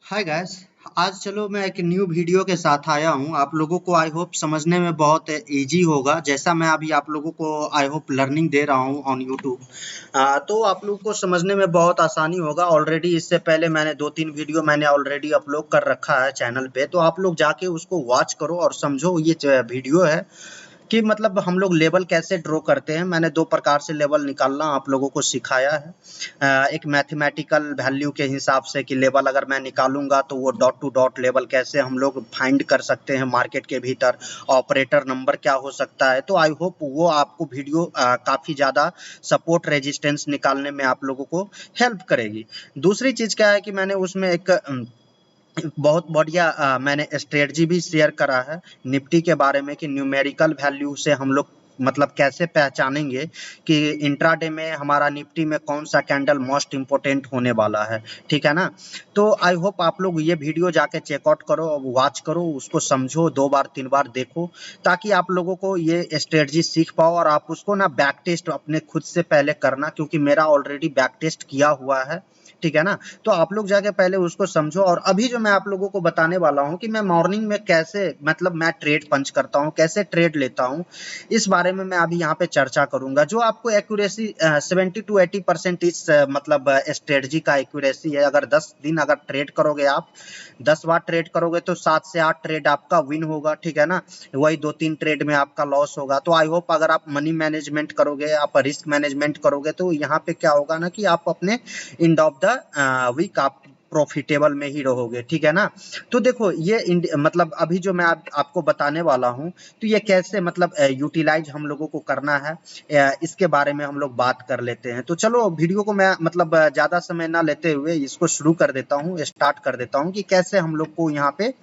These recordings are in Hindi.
Hi guys. आज चलो मैं एक न्यू वीडियो के साथ आया हूँ। आप लोगों को आई होप समझने में बहुत इजी होगा, जैसा मैं अभी आप लोगों को आई होप लर्निंग दे रहा हूँ ऑन यूट्यूब। तो आप लोगों को समझने में बहुत आसानी होगा। ऑलरेडी इससे पहले मैंने 2-3 वीडियो मैंने ऑलरेडी अपलोड कर रखा है चैनल पे, तो आप लोग जाके उसको वॉच करो और समझो। ये वीडियो है कि मतलब हम लोग लेवल कैसे ड्रॉ करते हैं। मैंने 2 प्रकार से लेवल निकालना आप लोगों को सिखाया है। एक मैथमेटिकल वैल्यू के हिसाब से कि लेवल अगर मैं निकालूँगा तो वो डॉट टू डॉट लेवल कैसे हम लोग फाइंड कर सकते हैं मार्केट के भीतर, ऑपरेटर नंबर क्या हो सकता है। तो आई होप वो आपको वीडियो काफ़ी ज़्यादा सपोर्ट रेजिस्टेंस निकालने में आप लोगों को हेल्प करेगी। दूसरी चीज़ क्या है कि मैंने उसमें एक बहुत बढ़िया मैंने स्ट्रेटजी भी शेयर करा है निफ्टी के बारे में कि न्यूमेरिकल वैल्यू से हम लोग मतलब कैसे पहचानेंगे कि इंट्राडे में हमारा निफ्टी में कौन सा कैंडल मोस्ट इम्पोर्टेंट होने वाला है। ठीक है ना? तो आई होप आप लोग ये वीडियो जाके चेकआउट करो, वॉच करो, उसको समझो, 2 बार 3 बार देखो, ताकि आप लोगों को ये स्ट्रेटजी सीख पाओ और आप उसको ना बैक टेस्ट अपने खुद से पहले करना, क्योंकि मेरा ऑलरेडी बैक टेस्ट किया हुआ है। ठीक है ना? तो आप लोग जाके पहले उसको समझो। और अभी जो मैं आप लोगों को बताने वाला हूँ कि मैं मॉर्निंग में कैसे मतलब मैं ट्रेड पंच करता हूँ, कैसे ट्रेड लेता हूँ, इस बारे में मैं अभी यहाँ पे चर्चा करूंगा। जो आपको एक्यूरेसी 70 टू 80% इस मतलब स्ट्रेटजी का एक्यूरेसी है। अगर 10 दिन अगर ट्रेड करोगे, आप 10 बार ट्रेड करोगे तो 7 से 8 ट्रेड आपका विन होगा। ठीक है ना? वही 2-3 ट्रेड में आपका लॉस होगा। तो आई होप अगर आप मनी मैनेजमेंट करोगे, आप रिस्क मैनेजमेंट करोगे, तो यहाँ पे क्या होगा ना कि आप अपने एंड ऑफ द वीक आप प्रॉफिटेबल में ही रहोगे। ठीक है ना? तो देखो ये मतलब अभी जो मैं आपको बताने वाला हूँ, तो ये कैसे मतलब यूटिलाइज हम लोगों को करना है, इसके बारे में हम लोग बात कर लेते हैं। तो चलो वीडियो को मैं मतलब ज़्यादा समय ना लेते हुए इसको शुरू कर देता हूँ, स्टार्ट कर देता हूँ कि कैसे हम लोग को यहाँ पे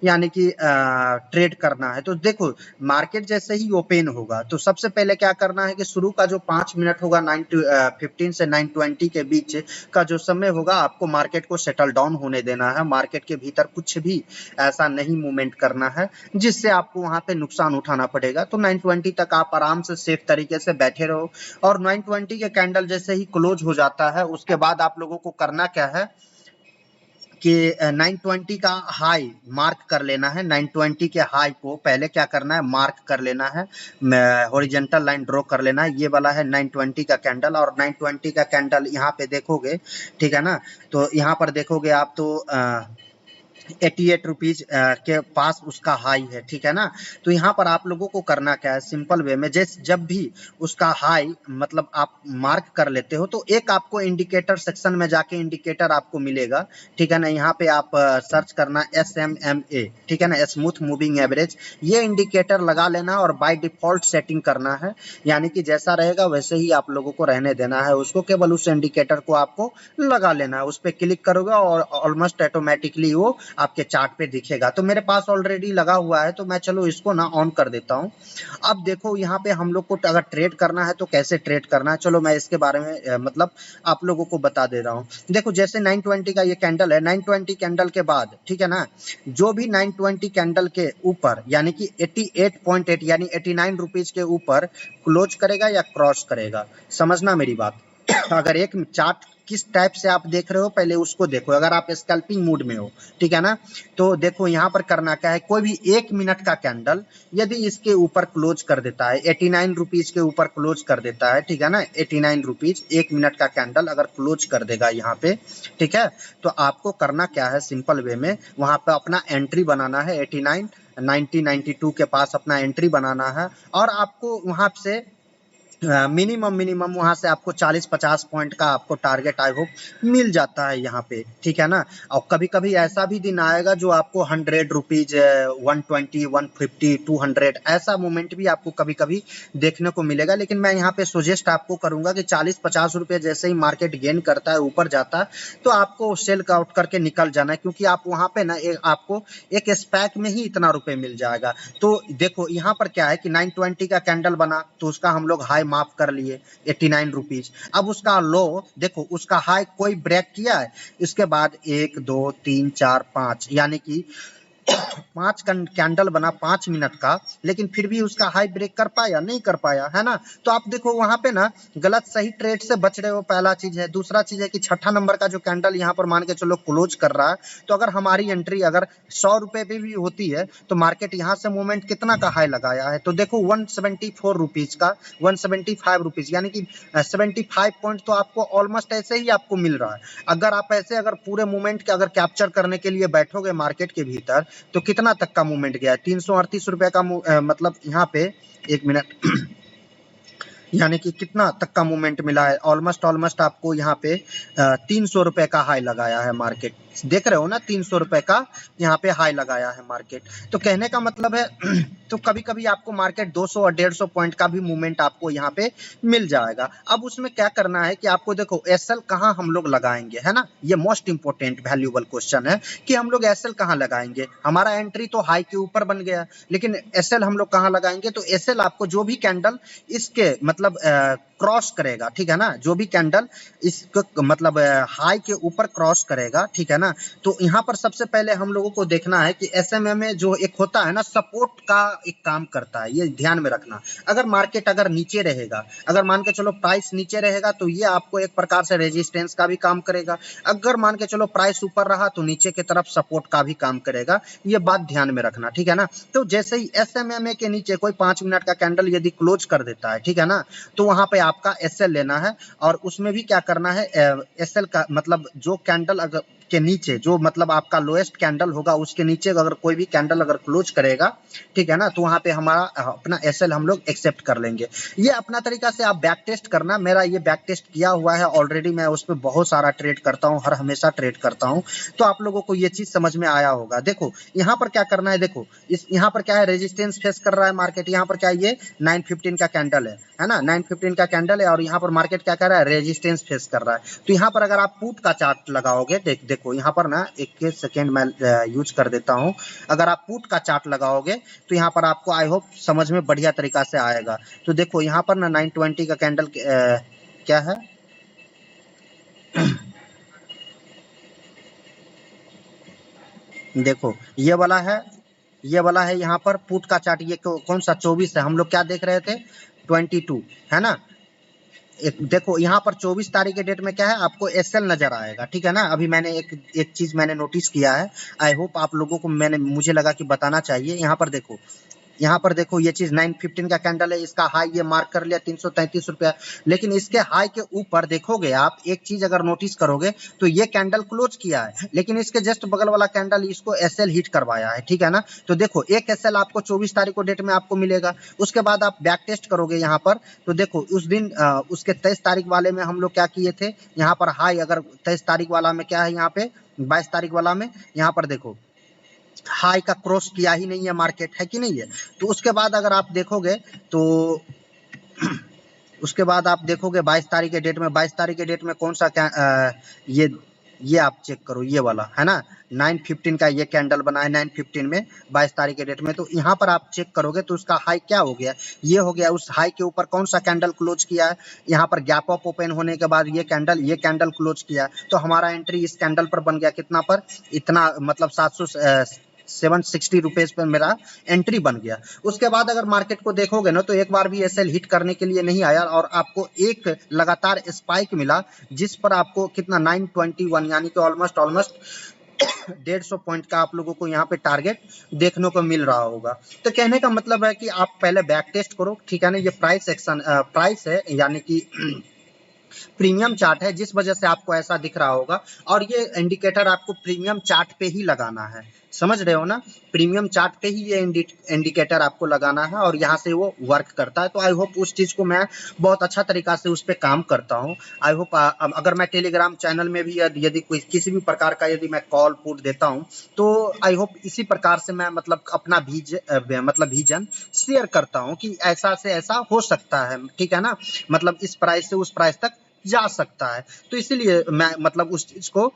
यानी कि ट्रेड करना है। तो देखो, मार्केट जैसे ही ओपन होगा तो सबसे पहले क्या करना है कि शुरू का जो 5 मिनट होगा 9:15 से 9:20 के बीच का जो समय होगा, आपको मार्केट को सेटल डाउन होने देना है। मार्केट के भीतर कुछ भी ऐसा नहीं मूवमेंट करना है जिससे आपको वहां पे नुकसान उठाना पड़ेगा। तो 9:20 तक आप आराम से सेफ तरीके से बैठे रहो। और 9:20 के कैंडल जैसे ही क्लोज हो जाता है, उसके बाद आप लोगों को करना क्या है कि 920 का हाई मार्क कर लेना है। 920 के हाई को पहले क्या करना है, मार्क कर लेना है, हॉरिजॉन्टल लाइन ड्रॉ कर लेना है। ये वाला है 920 का कैंडल। और 920 का कैंडल यहाँ पे देखोगे, ठीक है ना? तो यहाँ पर देखोगे आप तो 88 रुपीज के पास उसका हाई है। ठीक है ना? तो यहाँ पर आप लोगों को करना क्या है, सिंपल वे में, जैसे जब भी उसका हाई मतलब आप मार्क कर लेते हो तो एक आपको इंडिकेटर सेक्शन में जाके इंडिकेटर आपको मिलेगा। ठीक है ना? यहाँ पे आप सर्च करना SMA, ठीक है ना, स्मूथ मूविंग एवरेज। ये इंडिकेटर लगा लेना और बाय डिफॉल्ट सेटिंग करना है, यानी कि जैसा रहेगा वैसे ही आप लोगों को रहने देना है उसको। केवल उस इंडिकेटर को आपको लगा लेना है, उस पर क्लिक करोगे और ऑलमोस्ट ऑटोमेटिकली वो आपके चार्ट पे दिखेगा। तो मेरे पास ऑलरेडी लगा हुआ है, तो मैं चलो इसको ना ऑन कर देता हूँ। अब देखो यहाँ पे हम लोग को अगर ट्रेड करना है तो कैसे ट्रेड करना है, चलो मैं इसके बारे में मतलब आप लोगों को बता दे रहा हूँ। देखो जैसे 920 का ये कैंडल है, 920 कैंडल के बाद, ठीक है ना, जो भी 920 कैंडल के ऊपर यानी कि 88.8 यानी 89 रुपीज के ऊपर क्लोज करेगा या क्रॉस करेगा, समझना मेरी बात। अगर एक चार्ट किस टाइप से आप देख रहे हो पहले उसको देखो। अगर आप स्कैल्पिंग मूड में हो, ठीक है ना, तो देखो यहाँ पर करना क्या है, कोई भी 1 मिनट का कैंडल यदि इसके ऊपर क्लोज कर देता है, 89 रुपीज के ऊपर क्लोज कर देता है, ठीक है ना, 89 रुपीज 1 मिनट का कैंडल अगर क्लोज कर देगा यहाँ पे, ठीक है, तो आपको करना क्या है, सिंपल वे में वहां पे अपना एंट्री बनाना है। 89 90 92 के पास अपना एंट्री बनाना है और आपको वहां से मिनिमम वहां से आपको 40-50 पॉइंट का आपको टारगेट आई होप मिल जाता है यहाँ पे। ठीक है ना? और कभी कभी ऐसा भी दिन आएगा जो आपको 100 रुपीज 120 150 200 ऐसा मोमेंट भी आपको कभी कभी देखने को मिलेगा। लेकिन मैं यहाँ पे सजेस्ट आपको करूंगा कि 40-50 रुपये जैसे ही मार्केट गेन करता है, ऊपर जाता है, तो आपको सेल आउट करके निकल जाना है, क्योंकि आप वहां पे ना आपको एक स्पैक में ही इतना रुपए मिल जाएगा। तो देखो यहाँ पर क्या है कि 920 का कैंडल बना तो उसका हम लोग हाई माफ कर लिए 89 रुपीज। अब उसका लो देखो, उसका हाई कोई ब्रेक किया है, इसके बाद 1 2 3 4 5 यानी कि 5 कैंडल बना 5 मिनट का, लेकिन फिर भी उसका हाई ब्रेक कर पाया? नहीं कर पाया, है ना। तो आप देखो वहां पे ना गलत सही ट्रेड से बच रहे हो, पहला चीज है। दूसरा चीज है कि छठा नंबर का जो कैंडल यहाँ पर मान के चलो क्लोज कर रहा है, तो अगर हमारी एंट्री अगर 100 रुपए पे भी होती है तो मार्केट यहाँ से मूवमेंट कितना का हाई लगाया है, तो देखो 174 रुपीज का, 175 रुपीज, यानी कि 75 पॉइंट तो आपको ऑलमोस्ट ऐसे ही आपको मिल रहा है। अगर आप ऐसे अगर पूरे मूवमेंट के अगर कैप्चर करने के लिए बैठोगे मार्केट के भीतर, तो कितना तक का मूवमेंट गया है? 338 रुपए का मतलब यहाँ पे, एक मिनट यानी कि कितना तक का मूवमेंट मिला है? ऑलमोस्ट आपको यहाँ पे 300 रुपए का हाई लगाया है मार्केट, देख रहे हो ना, 300 रुपए का यहाँ पे हाई लगाया है मार्केट। तो कहने का मतलब है तो कभी कभी आपको मार्केट 200 और 150 पॉइंट का भी मूवमेंट आपको यहाँ पे मिल जाएगा। अब उसमें क्या करना है कि आपको देखो एसएल कहाँ हम लोग लगाएंगे, है ना, ये मोस्ट इंपोर्टेंट वैल्यूएबल क्वेश्चन है कि हम लोग एसएल कहाँ लगाएंगे। हमारा एंट्री तो हाई के ऊपर बन गया, लेकिन एसएल हम लोग कहाँ लगाएंगे? तो एसएल आपको जो भी कैंडल इसके मतलब क्रॉस करेगा, ठीक है ना, जो भी कैंडल इसको मतलब हाई के ऊपर क्रॉस करेगा, ठीक है ना। तो यहाँ पर सबसे पहले हम लोगों को देखना है कि एसएमए में जो एक होता है ना, सपोर्ट का एक काम करता है, ये ध्यान में रखना। अगर मार्केट अगर नीचे रहेगा, अगर मान के चलो प्राइस नीचे रहेगा, तो ये आपको एक प्रकार से रेजिस्टेंस का भी काम करेगा। अगर मान के चलो प्राइस ऊपर रहा तो नीचे की तरफ सपोर्ट का भी काम करेगा, ये बात ध्यान में रखना, ठीक है ना। तो जैसे ही एसएमए के नीचे कोई 5 मिनट का कैंडल यदि क्लोज कर देता है, ठीक है ना, तो वहां पे आपका एसएल लेना है। और उसमें भी क्या करना है, एसएल का मतलब जो कैंडल अगर के नीचे जो मतलब आपका लोएस्ट कैंडल होगा उसके नीचे अगर कोई भी कैंडल अगर क्लोज करेगा, ठीक है ना, तो वहां पे हमारा अपना एसएल हम लोग एक्सेप्ट कर लेंगे। ये अपना तरीका से आप बैक टेस्ट करना, मेरा ये बैक टेस्ट किया हुआ है ऑलरेडी, मैं उस पर बहुत सारा ट्रेड करता हूँ, हर हमेशा ट्रेड करता हूँ, तो आप लोगों को ये चीज समझ में आया होगा। देखो यहाँ पर क्या करना है, देखो इस यहाँ पर क्या है, रेजिस्टेंस फेस कर रहा है मार्केट, यहाँ पर क्या है, ये 915 का कैंडल है ना, 915 का कैंडल है, और यहाँ पर मार्केट क्या कर रहा है, रेजिस्टेंस फेस कर रहा है। तो यहाँ पर अगर आप पुट का चार्ट लगाओगे, देखो यहाँ पर ना एक सेकेंड मैं यूज कर देता हूँ। अगर आप पुट का चार्ट लगाओगे तो यहाँ पर आपको आई होप समझ में बढ़िया तरीका से आएगा। तो देखो यहाँ पर ना 920 का कैंडल क्या है देखो ये वाला है यहाँ पर पुट का चार्ट, ये कौन सा 24 है, हम लोग क्या देख रहे थे 22, है ना। एक देखो यहाँ पर 24 तारीख के डेट में क्या है, आपको एसएल नजर आएगा, ठीक है ना। अभी मैंने एक चीज मैंने नोटिस किया है, आई होप आप लोगों को मुझे लगा कि बताना चाहिए। यहाँ पर देखो ये चीज 915 का कैंडल है, इसका हाई ये मार्क कर लिया 333 रुपया, लेकिन इसके हाई के ऊपर देखोगे आप एक चीज अगर नोटिस करोगे तो ये कैंडल क्लोज किया है, लेकिन इसके जस्ट बगल वाला कैंडल इसको एसएल हिट करवाया है, ठीक है ना। तो देखो एक एसएल आपको 24 तारीख को डेट में आपको मिलेगा, उसके बाद आप बैक टेस्ट करोगे यहाँ पर, तो देखो उस दिन उसके 23 तारीख वाले में हम लोग क्या किए थे, यहाँ पर हाई अगर 23 तारीख वाला में क्या है, यहाँ पे 22 तारीख वाला में यहाँ पर देखो हाई का क्रॉस किया ही नहीं है मार्केट, है कि नहीं है। तो उसके बाद अगर आप देखोगे तो उसके बाद आप देखोगे 22 तारीख के डेट में, 22 तारीख के डेट में कौन सा ये आप चेक करो, ये वाला है ना 915 का ये कैंडल बना है 915 में 22 तारीख के डेट में। तो यहाँ पर आप चेक करोगे तो उसका हाई क्या हो गया, ये हो गया। उस हाई के ऊपर कौन सा कैंडल क्लोज किया है, यहाँ पर गैप अप ओपन होने के बाद ये कैंडल क्लोज किया, तो हमारा एंट्री इस कैंडल पर बन गया कितना पर, इतना मतलब 760 रुपीज पर मेरा एंट्री बन गया। उसके बाद अगर मार्केट को देखोगे ना तो एक बार भी एसएल हिट करने के लिए नहीं आया, और आपको एक लगातार स्पाइक मिला जिस पर आपको कितना 921 यानी कि ऑलमोस्ट 150 पॉइंट का आप लोगों को यहाँ पे टारगेट देखने को मिल रहा होगा। तो कहने का मतलब है कि आप पहले बैक टेस्ट करो, ठीक है ना। ये प्राइस है यानी कि प्रीमियम चार्ट है, जिस वजह से आपको ऐसा दिख रहा होगा, और ये इंडिकेटर आपको प्रीमियम चार्ट पे ही लगाना है, समझ रहे हो ना। प्रीमियम चार्ट पे ही ये इंडिकेटर आपको लगाना है और यहाँ से वो वर्क करता है। तो आई होप उस चीज को मैं बहुत अच्छा तरीका से उस पर काम करता हूँ। आई होप अगर मैं टेलीग्राम चैनल में भी यदि कोई किसी भी प्रकार का यदि मैं कॉल पुट देता हूँ तो आई होप इसी प्रकार से मैं मतलब अपना विजन शेयर करता हूँ कि ऐसा से ऐसा हो सकता है, ठीक है ना, मतलब इस प्राइस से उस प्राइस तक जा सकता है। तो इसीलिए मैं मतलब उस चीज को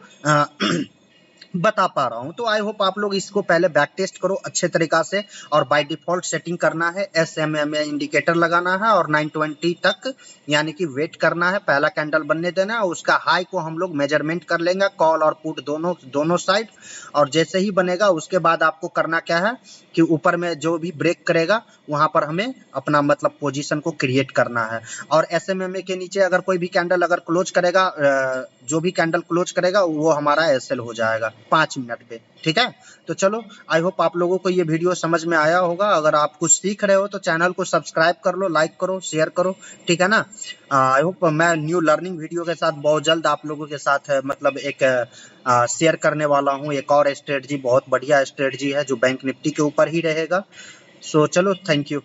बता पा रहा हूं। तो आई होप आप लोग इसको पहले बैक टेस्ट करो अच्छे तरीका से, और बाय डिफॉल्ट सेटिंग करना है, SMA इंडिकेटर लगाना है और 920 तक यानी कि वेट करना है, पहला कैंडल बनने देना है। उसका हाई को हम लोग मेजरमेंट कर लेंगे, कॉल और पुट दोनों साइड, और जैसे ही बनेगा उसके बाद आपको करना क्या है कि ऊपर में जो भी ब्रेक करेगा वहां पर हमें अपना मतलब पोजीशन को क्रिएट करना है। और SMA के नीचे अगर कोई भी कैंडल अगर क्लोज करेगा, जो भी कैंडल क्लोज करेगा वो हमारा SL हो जाएगा 5 मिनट पे, ठीक है। तो चलो, आई होप आप लोगों को ये वीडियो समझ में आया होगा। अगर आप कुछ सीख रहे हो तो चैनल को सब्सक्राइब कर लो, लाइक करो, शेयर करो, ठीक है ना। आई होप मैं न्यू लर्निंग वीडियो के साथ बहुत जल्द आप लोगों के साथ मतलब एक शेयर करने वाला हूँ। एक और स्ट्रेटजी, बहुत बढ़िया स्ट्रेटजी है जो बैंक निफ्टी के ऊपर ही रहेगा। सो चलो, थैंक यू।